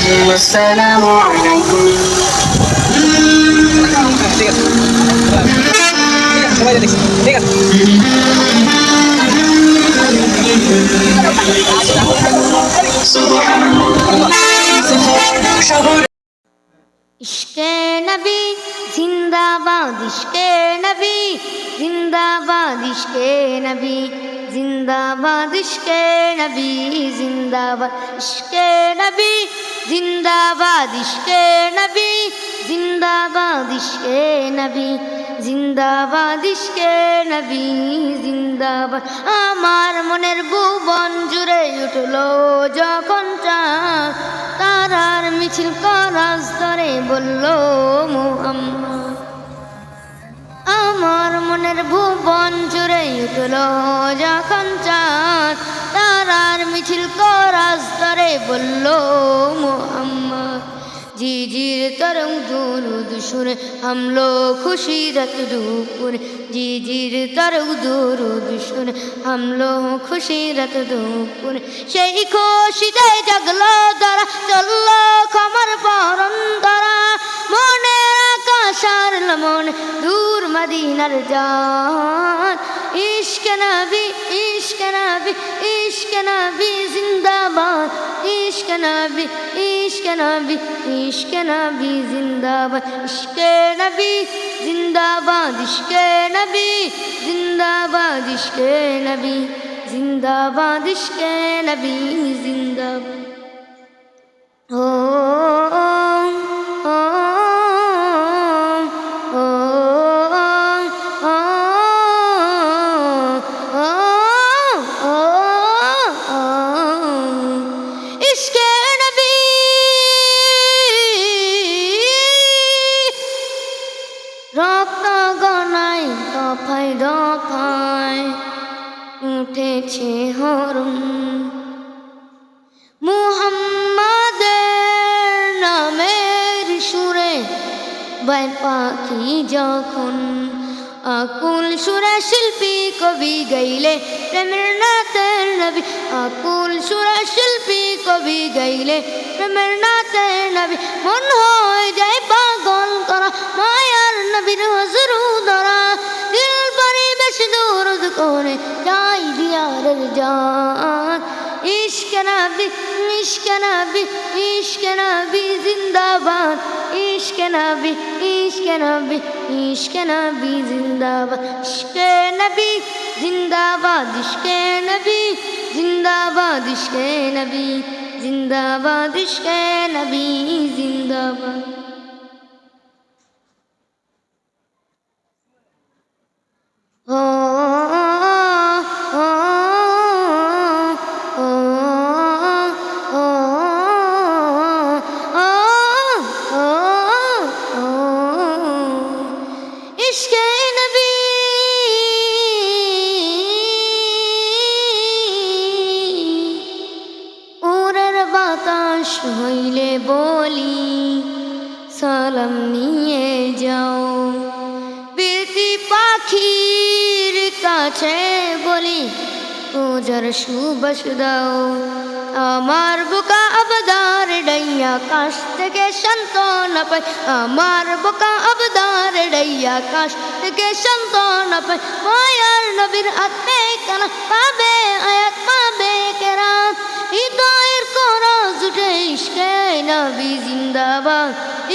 আসসালামু আলাইকুম। ঠিক আছে, সবাই দেখছি, ঠিক আছে। इश्क़े नबी जिंदाबाद, इश्क़े नबी जिंदाबाद, इश्क़े नबी जिंदाबाद, इश्क़े नबी जिंदाबाद, इश्क़े नबी जिंदाबाद, इश्क़े नबी जिंदाबाद, इश्क़े नबी जिंदाबाद, इश्क़े नबी जिंदाबाद। আমার মনের ভুবন জুড়ে উঠলো যখন চাঁদ, তারার মিছিল করাস ধরে বলল মুহাম্মদ। আমার মনের ভুবন জুড়ে উঠলো যখন চাঁদ, তারার মিছিল করাস ধরে বলল মুহাম্মদ। জিজির तरंग दुरूद सुने हम लोग खुशी रत दुपुर, জিজির तरंग दुरूद सुने हम लोग खुशी रत दुपुर। সেই খুশিতে জাগলো তারা, চললো খমর পরন তারা, মনের আকাশ আর মনে দূর মদিনার জান। ইশকে নবী, ইশকে নবী, ইশকে নবী জিন্দাবাদ, ইশকে নবী, ইশকে নবী, ইশকে নবী জিন্দাবাদ, ইশকে নবী জিন্দাবাদ, ইশকে নবী জিন্দাবাদ, ইশকে নবী জিন্দাবাদ, ইশকে নবী জিন্দাবাদ। ও রক্ত গনায় দফায় দফায় উঠেছে হরণ, মুহাম্মাদের নামের সুরে বায় পাখি যখন, আকুল সুরে শিল্পী কবি গাইলে প্রেমের নাতের নবী, আকুল সুরে শিল্পী কবি গাইলে প্রেমের নাতের নবী। মন হয়ে যায় পাগল করা মায়ার নবীর হুজুর ধরা, দিল পরিবেশ দুরুদ করে যাই দিয়ারের জান। ইশকে নবী, ইশকে নবী, ইশকে নবী জিন্দাবাদ, ইশকে নবী, ইশকে নবী, ইশকে নবী জিন্দাবাদ, ইশকে নবী জিন্দাবাদ, ইশকে নবী জিন্দাবাদ, ইশকে নবী জিন্দাবাদ, ইশকে নবী জিন্দাবাদ। ও ইশকে নবী উড়ের বাতাস হইলে বলি সালাম নিয়ে যাও, বিরতি পাখির কাছে বলি পূজার সুবাস দাও। আমার বুকা আবদার ডাইয়া কাশ থেকে সান্ত্বনা পাই, আমার বুকা আবদার ডাইয়া কাশ থেকে সান্ত্বনা পাই। মায়ার নবীর আত্মে কানা পাবে আয়াত পাবে কেরাত, হৃদয়ের করজ উঠে ইশকে নবী জিন্দাবাদ,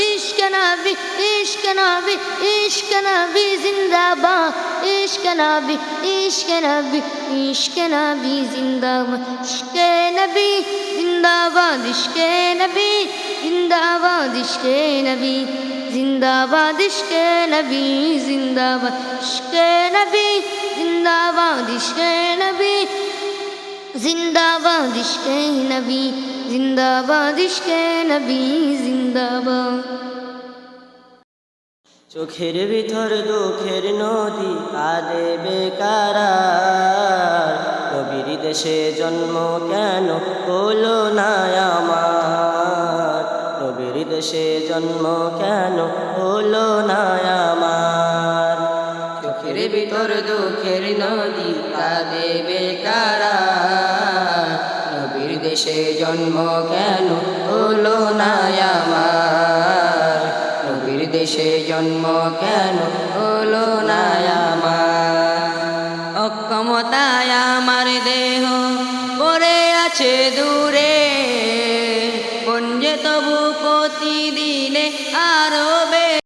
ইশকে নবী, ইশকে নবী, ইশকে নবী জিন্দাবাদ, ইশকে নবী, ইশকে নবী, ইশকে নবী জিন্দাবাদ, ইশকে নবী জিন্দাবাদ, ইশকে নবী জিন্দাবাদ, ইশকে নবী জিন্দাবাদ, ইশকে নবী জিন্দাবাদ, ইশকে নবী জিন্দাবাদ, ইশকে নবী জিন্দাবাদ, ইশকে নবী জিন্দাবাদ, ইশকে নবী জিন্দাবাদ। চোখের ভিতর দুঃখের নদী কাঁদে বেকারা, নবীর দেশে জন্ম কেন হলো না আমার, নবীর দেশে জন্ম কেন হলো না আমার। চোখের ভিতর দুঃখের নদী কাঁদে বেকারা, নবীর দেশে জন্ম কেন হলো না আমার, নবীর দেশে জন্ম কেন হলো না আমার। অক্ষমতায় আমার দেহ পড়ে আছে দূরে, মন যে তবু প্রতিদিনে আরো